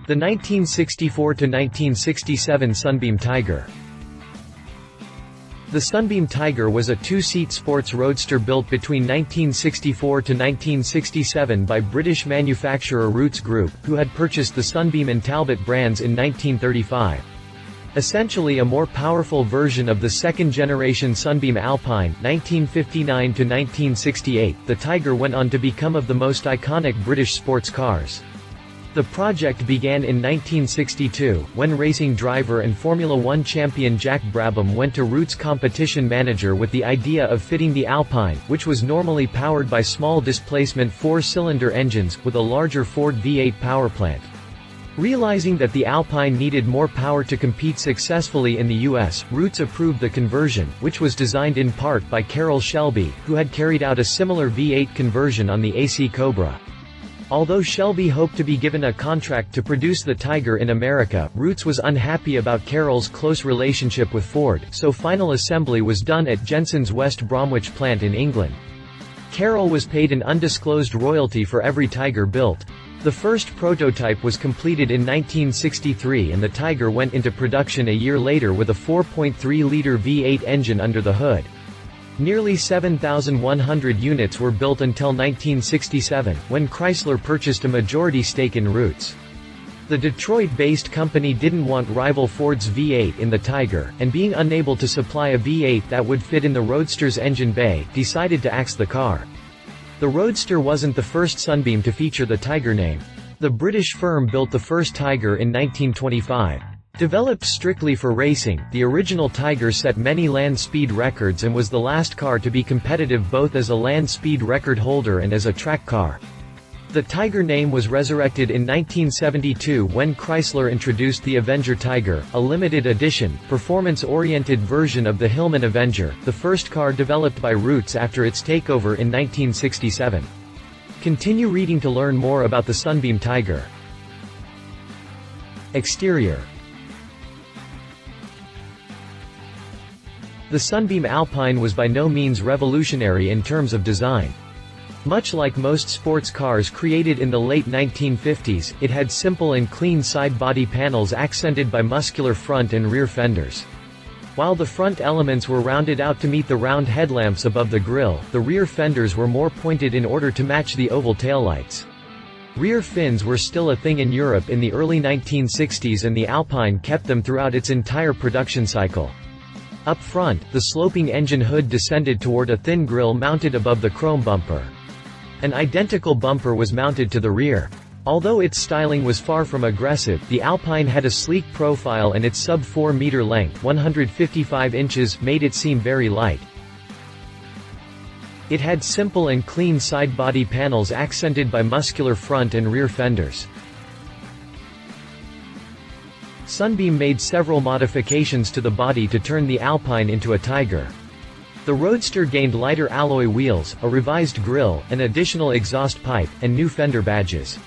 The 1964–1967 Sunbeam Tiger. The Sunbeam Tiger was a two-seat sports roadster built between 1964 to 1967 by British manufacturer Rootes Group, who had purchased the Sunbeam and Talbot brands in 1935. Essentially a more powerful version of the second-generation Sunbeam Alpine 1959 to 1968, the Tiger went on to become of the most iconic British sports cars. The project began in 1962, when racing driver and Formula One champion Jack Brabham went to Rootes' competition manager with the idea of fitting the Alpine, which was normally powered by small-displacement four-cylinder engines, with a larger Ford V8 powerplant. Realizing that the Alpine needed more power to compete successfully in the US, Rootes approved the conversion, which was designed in part by Carroll Shelby, who had carried out a similar V8 conversion on the AC Cobra. Although Shelby hoped to be given a contract to produce the Tiger in America, Rootes was unhappy about Carroll's close relationship with Ford, so final assembly was done at Jensen's West Bromwich plant in England. Carroll was paid an undisclosed royalty for every Tiger built. The first prototype was completed in 1963 and the Tiger went into production a year later with a 4.3-liter V8 engine under the hood. Nearly 7,100 units were built until 1967, when Chrysler purchased a majority stake in Rootes. The Detroit-based company didn't want rival Ford's V8 in the Tiger, and being unable to supply a V8 that would fit in the Roadster's engine bay, decided to axe the car. The Roadster wasn't the first Sunbeam to feature the Tiger name. The British firm built the first Tiger in 1925. Developed strictly for racing, the original Tiger set many land speed records and was the last car to be competitive both as a land speed record holder and as a track car. The Tiger name was resurrected in 1972 when Chrysler introduced the Avenger Tiger, a limited edition, performance-oriented version of the Hillman Avenger, the first car developed by Rootes after its takeover in 1967. Continue reading to learn more about the Sunbeam Tiger. Exterior. The Sunbeam Alpine was by no means revolutionary in terms of design. Much like most sports cars created in the late 1950s, it had simple and clean side body panels accented by muscular front and rear fenders. While the front elements were rounded out to meet the round headlamps above the grille, the rear fenders were more pointed in order to match the oval taillights. Rear fins were still a thing in Europe in the early 1960s and the Alpine kept them throughout its entire production cycle. Up front, the sloping engine hood descended toward a thin grille mounted above the chrome bumper. An identical bumper was mounted to the rear. Although its styling was far from aggressive, the Alpine had a sleek profile and its sub-4-meter length 155 inches made it seem very light. It had simple and clean side body panels accented by muscular front and rear fenders. Sunbeam made several modifications to the body to turn the Alpine into a Tiger. The Roadster gained lighter alloy wheels, a revised grille, an additional exhaust pipe, and new fender badges.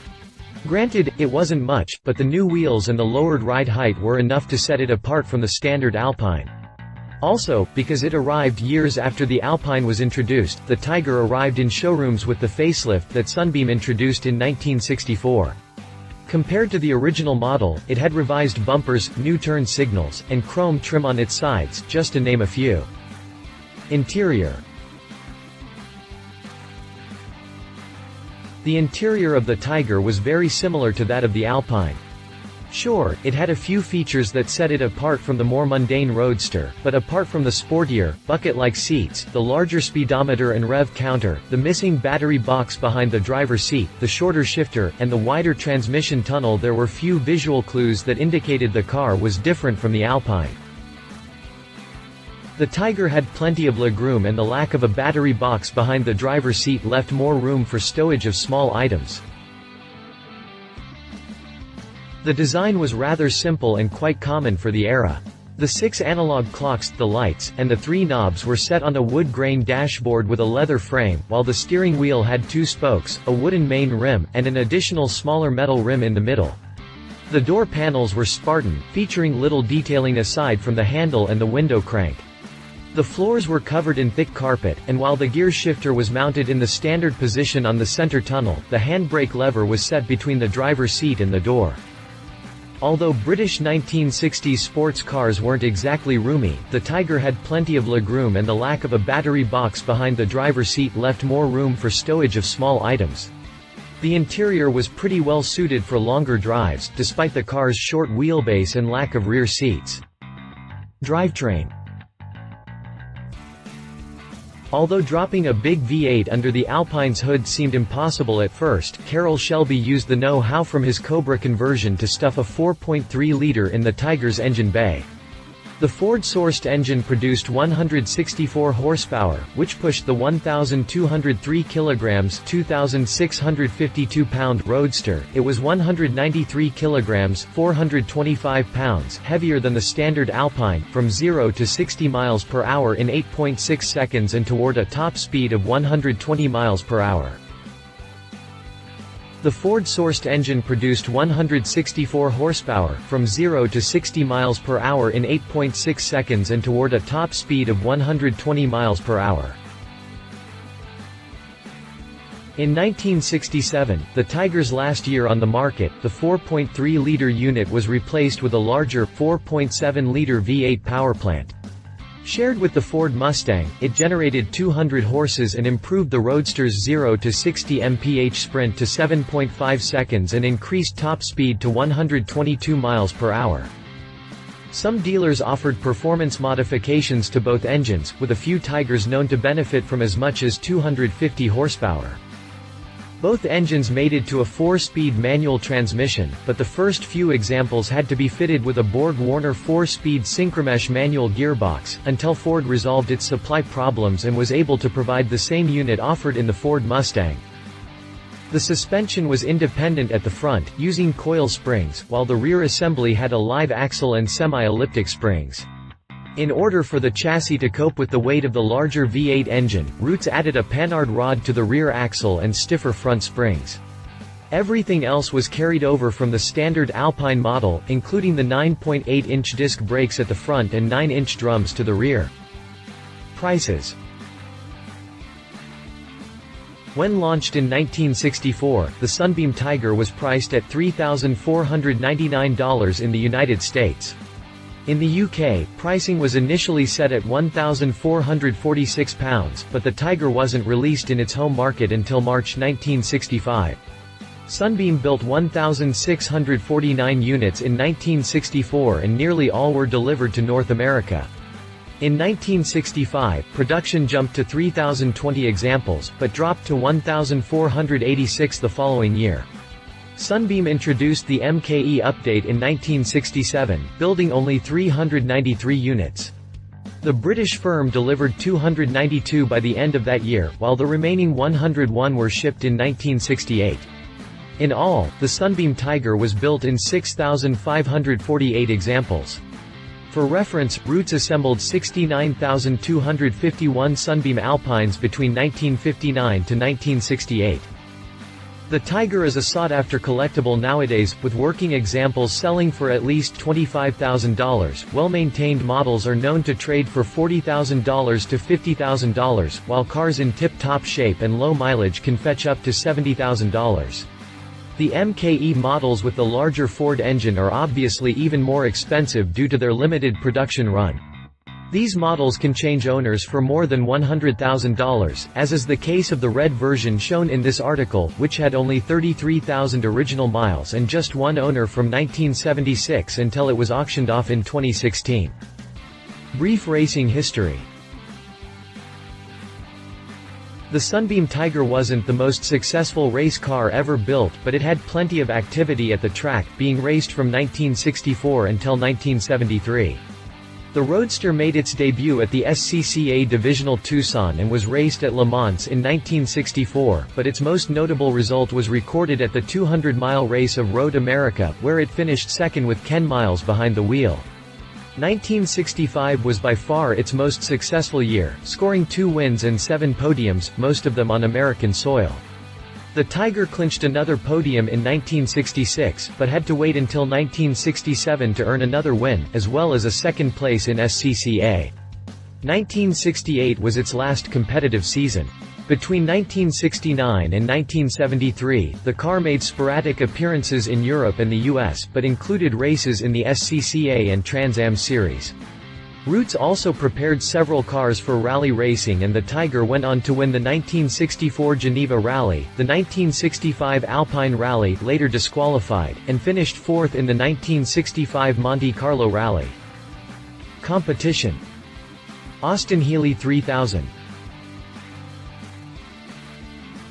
Granted, it wasn't much, but the new wheels and the lowered ride height were enough to set it apart from the standard Alpine. Also, because it arrived years after the Alpine was introduced, the Tiger arrived in showrooms with the facelift that Sunbeam introduced in 1964. Compared to the original model, it had revised bumpers, new turn signals, and chrome trim on its sides, just to name a few. Interior. The interior of the Tiger was very similar to that of the Alpine. Sure, it had a few features that set it apart from the more mundane Roadster, but apart from the sportier, bucket-like seats, the larger speedometer and rev counter, the missing battery box behind the driver's seat, the shorter shifter, and the wider transmission tunnel, there were few visual clues that indicated the car was different from the Alpine. The Tiger had plenty of legroom and the lack of a battery box behind the driver's seat left more room for stowage of small items. The design was rather simple and quite common for the era. The 6 analog clocks, the lights, and the 3 knobs were set on a wood grain dashboard with a leather frame, while the steering wheel had 2 spokes, a wooden main rim, and an additional smaller metal rim in the middle. The door panels were Spartan, featuring little detailing aside from the handle and the window crank. The floors were covered in thick carpet, and while the gear shifter was mounted in the standard position on the center tunnel, the handbrake lever was set between the driver's seat and the door. Although British 1960s sports cars weren't exactly roomy, the Tiger had plenty of legroom, and the lack of a battery box behind the driver's seat left more room for stowage of small items. The interior was pretty well suited for longer drives, despite the car's short wheelbase and lack of rear seats. Drivetrain. Although dropping a big V8 under the Alpine's hood seemed impossible at first, Carroll Shelby used the know-how from his Cobra conversion to stuff a 4.3-liter in the Tiger's engine bay. The Ford-sourced engine produced 164 horsepower, which pushed the 1,203 kilograms (2,652 pound) Roadster. It was 193 kilograms (425 pounds) heavier than the standard Alpine, from 0 to 60 miles per hour in 8.6 seconds and toward a top speed of 120 miles per hour. The Ford-sourced engine produced 164 horsepower, from 0 to 60 miles per hour in 8.6 seconds and toward a top speed of 120 miles per hour. In 1967, the Tiger's last year on the market, the 4.3-liter unit was replaced with a larger, 4.7-liter V8 powerplant. Shared with the Ford Mustang, it generated 200 horses and improved the Roadster's 0 to 60 mph sprint to 7.5 seconds and increased top speed to 122 miles per hour. Some dealers offered performance modifications to both engines, with a few Tigers known to benefit from as much as 250 horsepower. Both engines mated to a 4-speed manual transmission, but the first few examples had to be fitted with a Borg-Warner 4-speed synchromesh manual gearbox, until Ford resolved its supply problems and was able to provide the same unit offered in the Ford Mustang. The suspension was independent at the front, using coil springs, while the rear assembly had a live axle and semi-elliptic springs. In order for the chassis to cope with the weight of the larger V8 engine, Roots added a Panhard rod to the rear axle and stiffer front springs. Everything else was carried over from the standard Alpine model, including the 9.8-inch disc brakes at the front and 9-inch drums to the rear. Prices. When launched in 1964, the Sunbeam Tiger was priced at $3,499 in the United States. In the UK, pricing was initially set at £1,446, but the Tiger wasn't released in its home market until March 1965. Sunbeam built 1,649 units in 1964 and nearly all were delivered to North America. In 1965, production jumped to 3,020 examples, but dropped to 1,486 the following year. Sunbeam introduced the MKE update in 1967, building only 393 units. The British firm delivered 292 by the end of that year, while the remaining 101 were shipped in 1968. In all, the Sunbeam Tiger was built in 6,548 examples. For reference, Roots assembled 69,251 Sunbeam Alpines between 1959 to 1968. The Tiger is a sought-after collectible nowadays, with working examples selling for at least $25,000. Well-maintained models are known to trade for $40,000 to $50,000, while cars in tip-top shape and low mileage can fetch up to $70,000. The MKE models with the larger Ford engine are obviously even more expensive due to their limited production run. These models can change owners for more than $100,000, as is the case of the red version shown in this article, which had only 33,000 original miles and just one owner from 1976 until it was auctioned off in 2016. Brief racing history. The Sunbeam Tiger wasn't the most successful race car ever built, but it had plenty of activity at the track, being raced from 1964 until 1973. The Roadster made its debut at the SCCA Divisional Tucson and was raced at Le Mans in 1964, but its most notable result was recorded at the 200-mile race of Road America, where it finished second with 10 miles behind the wheel. 1965 was by far its most successful year, scoring 2 wins and 7 podiums, most of them on American soil. The Tiger clinched another podium in 1966, but had to wait until 1967 to earn another win, as well as a second place in SCCA. 1968 was its last competitive season. Between 1969 and 1973, the car made sporadic appearances in Europe and the US, but included races in the SCCA and Trans Am series. Roots also prepared several cars for rally racing, and the Tiger went on to win the 1964 Geneva Rally, the 1965 Alpine Rally, later disqualified, and finished fourth in the 1965 Monte Carlo Rally. Competition. Austin Healey 3000.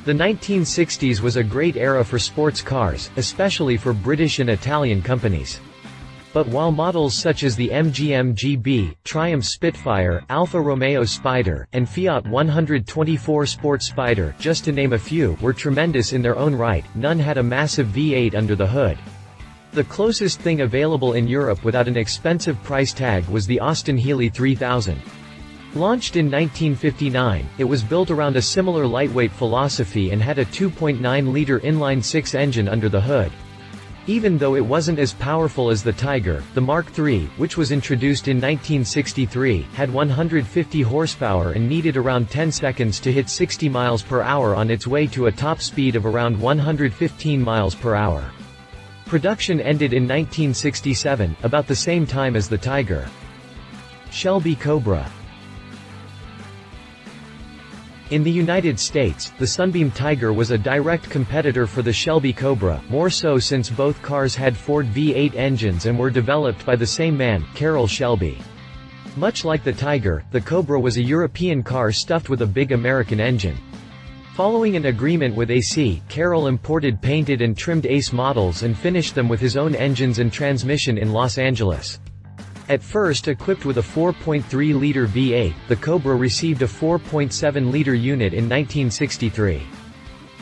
The 1960s was a great era for sports cars, especially for British and Italian companies. But while models such as the MGM GB, Triumph Spitfire, Alfa Romeo Spider, and Fiat 124 Sport Spider, just to name a few, were tremendous in their own right, none had a massive V8 under the hood. The closest thing available in Europe without an expensive price tag was the Austin Healey 3000. Launched in 1959, it was built around a similar lightweight philosophy and had a 2.9-liter inline-six engine under the hood. Even though it wasn't as powerful as the Tiger, the Mark III, which was introduced in 1963, had 150 horsepower and needed around 10 seconds to hit 60 miles per hour on its way to a top speed of around 115 miles per hour. Production ended in 1967, about the same time as the Tiger. Shelby Cobra. In the United States, the Sunbeam Tiger was a direct competitor for the Shelby Cobra, more so since both cars had Ford V8 engines and were developed by the same man, Carroll Shelby. Much like the Tiger, the Cobra was a European car stuffed with a big American engine. Following an agreement with AC, Carroll imported painted and trimmed Ace models and finished them with his own engines and transmission in Los Angeles. At first equipped with a 4.3-liter V8, the Cobra received a 4.7-liter unit in 1963.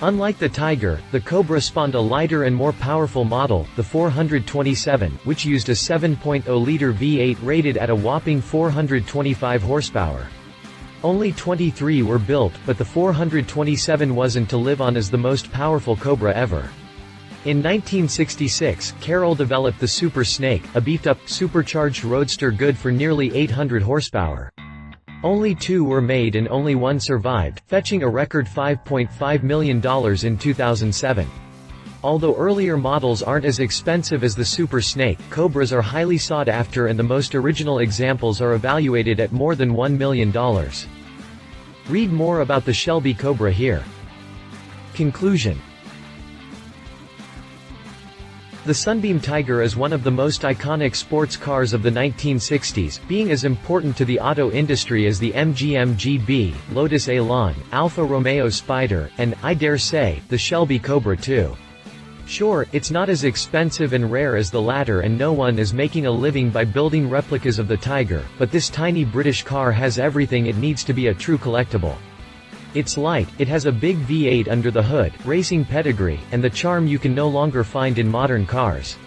Unlike the Tiger, the Cobra spawned a lighter and more powerful model, the 427, which used a 7.0-liter V8 rated at a whopping 425 horsepower. Only 23 were built, but the 427 wasn't to live on as the most powerful Cobra ever. In 1966, Carroll developed the Super Snake, a beefed-up, supercharged roadster good for nearly 800 horsepower. Only two were made and only one survived, fetching a record $5.5 million in 2007. Although earlier models aren't as expensive as the Super Snake, Cobras are highly sought after and the most original examples are evaluated at more than $1 million. Read more about the Shelby Cobra here. Conclusion. The Sunbeam Tiger is one of the most iconic sports cars of the 1960s, being as important to the auto industry as the MGM GB, Lotus Elan, Alfa Romeo Spider, and, I dare say, the Shelby Cobra too. Sure, it's not as expensive and rare as the latter and no one is making a living by building replicas of the Tiger, but this tiny British car has everything it needs to be a true collectible. It's light, it has a big V8 under the hood, racing pedigree, and the charm you can no longer find in modern cars.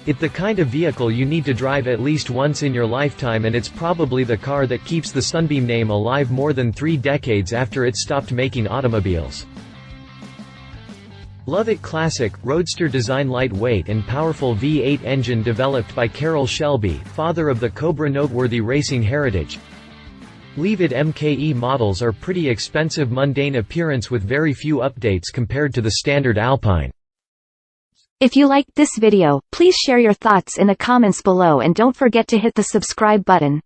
It's the kind of vehicle you need to drive at least once in your lifetime, and it's probably the car that keeps the Sunbeam name alive more than 3 decades after it stopped making automobiles. Love it. Classic, roadster design, lightweight and powerful V8 engine developed by Carroll Shelby, father of the Cobra. Noteworthy racing heritage. Leave it. MKE models are pretty expensive, mundane appearance with very few updates compared to the standard Alpine. If you liked this video, please share your thoughts in the comments below and don't forget to hit the subscribe button.